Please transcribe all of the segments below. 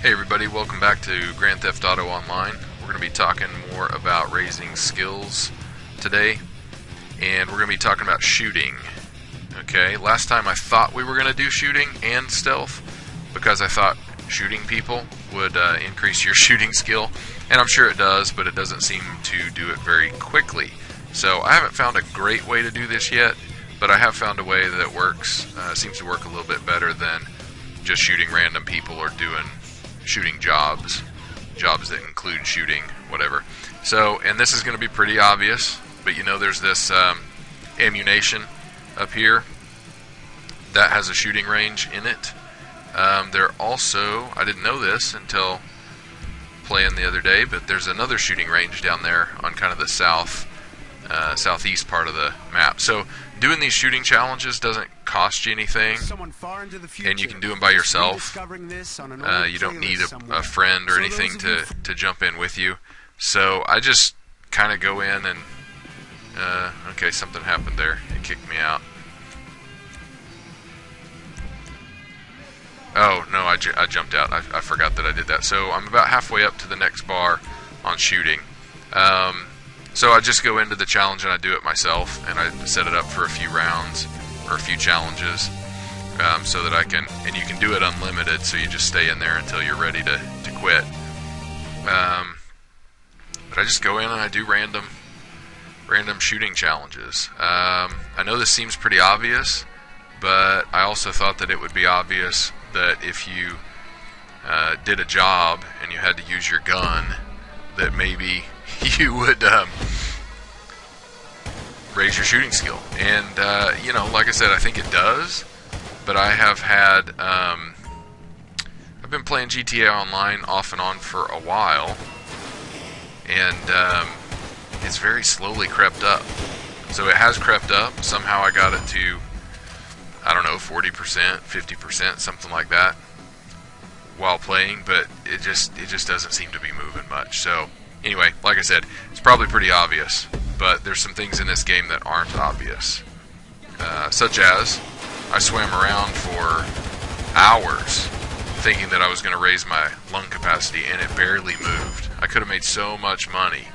Hey everybody, welcome back to Grand Theft Auto Online. We're going to be talking more about raising skills today, and we're going to be talking about shooting. Okay, last time I thought we were going to do shooting and stealth because I thought shooting people would increase your shooting skill, and I'm sure it does, but it doesn't seem to do it very quickly. So I haven't found a great way to do this yet, but I have found a way that works. Seems to work a little bit better than just shooting random people or doing shooting jobs that include shooting, whatever. So, and this is going to be pretty obvious, but you know there's this ammunition up here that has a shooting range in it. There also, I didn't know this until playing the other day, but there's another shooting range down there on kind of the southeast part of the map. So doing these shooting challenges doesn't cost you anything, and you can do them by yourself. You don't need a friend or anything to jump in with you. So I just kind of go in and okay, something happened there. It kicked me out. Oh no, I jumped out. I forgot that I did that. So I'm about halfway up to the next bar on shooting. So I just go into the challenge and I do it myself, and I set it up for a few rounds or a few challenges, so that I can, and you can do it unlimited, so you just stay in there until you're ready to quit. But I just go in and I do random shooting challenges. I know this seems pretty obvious, but I also thought that it would be obvious that if you did a job and you had to use your gun, that maybe you would raise your shooting skill. And you know, like I said, I think it does, but I have had I've been playing GTA Online off and on for a while, and it's very slowly crept up. So it has crept up. Somehow I got it to, I don't know, 40%, 50%, something like that while playing, but it just doesn't seem to be moving much. So anyway, like I said, it's probably pretty obvious, but there's some things in this game that aren't obvious, such as I swam around for hours thinking that I was going to raise my lung capacity, and it barely moved. I could have made so much money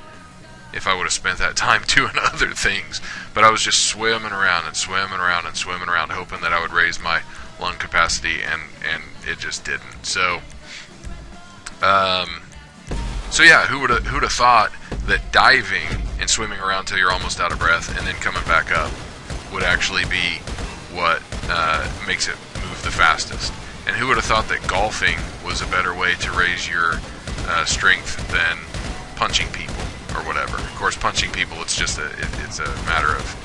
if I would have spent that time doing other things, but I was just swimming around and swimming around and swimming around hoping that I would raise my lung capacity, and it just didn't. So So yeah, who would have thought that diving and swimming around till you're almost out of breath and then coming back up would actually be what makes it move the fastest? And who would have thought that golfing was a better way to raise your strength than punching people or whatever? Of course, punching people, it's just it's a matter of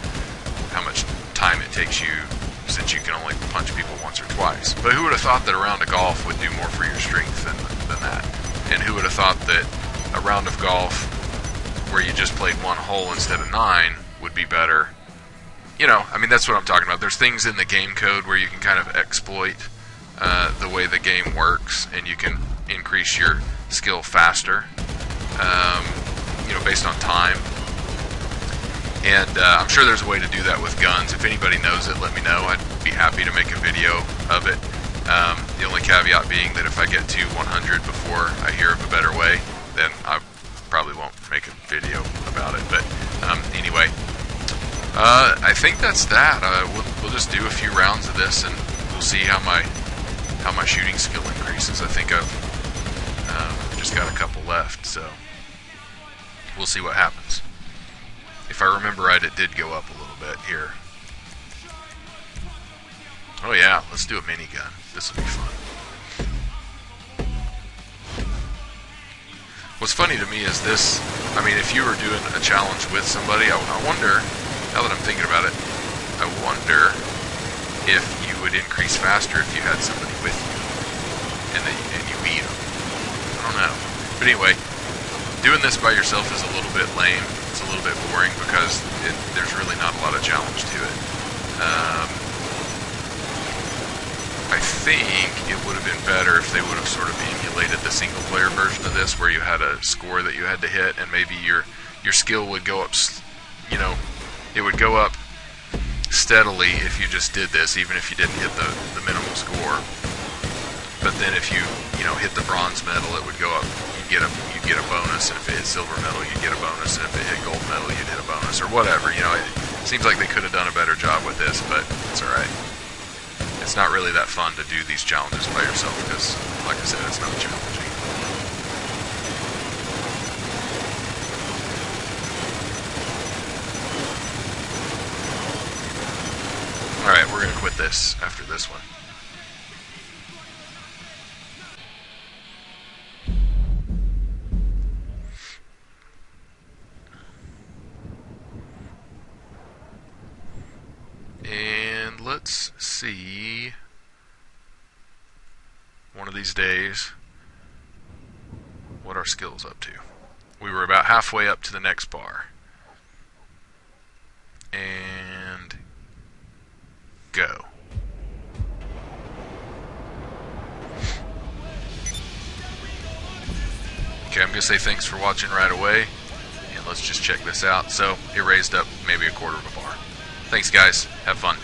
how much time it takes you, since you can only punch people once or twice. But who would have thought that a round of golf would do more for your strength than that? And who would have thought that a round of golf where you just played one hole instead of 9 would be better? You know, I mean, that's what I'm talking about. There's things in the game code where you can kind of exploit the way the game works, and you can increase your skill faster, you know, based on time. And I'm sure there's a way to do that with guns. If anybody knows it, let me know. I'd be happy to make a video of it. The only caveat being that if I get to 100 before I hear of a better way, then I probably won't make a video about it. But anyway, I think that's that. We'll just do a few rounds of this, and we'll see how my shooting skill increases. I think I've just got a couple left, so we'll see what happens. If I remember right, it did go up a little bit here. Oh yeah, let's do a minigun. This will be fun. What's funny to me is this, I mean, if you were doing a challenge with somebody, I wonder, now that I'm thinking about it, I wonder if you would increase faster if you had somebody with you, and you beat them. I don't know. But anyway, doing this by yourself is a little bit lame. It's a little bit boring because there's really not a lot of challenge to it. I think it would have been better if they would have sort of emulated the single-player version of this, where you had a score that you had to hit, and maybe your skill would go up, you know, it would go up steadily if you just did this, even if you didn't hit the minimal score. But but then if you hit the bronze medal, it would go up. You'd get a bonus, and if it hit silver medal, you'd get a bonus, and if it hit gold medal, you'd hit a bonus, or whatever. It seems like they could have done a better job with this, but it's all right. It's not really that fun to do these challenges by yourself because, like I said, it's not challenging. Alright, we're going to quit this after this one. And let's see, one of these days, what our skill's up to. We were about halfway up to the next bar. And go. Okay, I'm going to say thanks for watching right away, and let's just check this out. So, it raised up maybe a quarter of a bar. Thanks, guys. Have fun.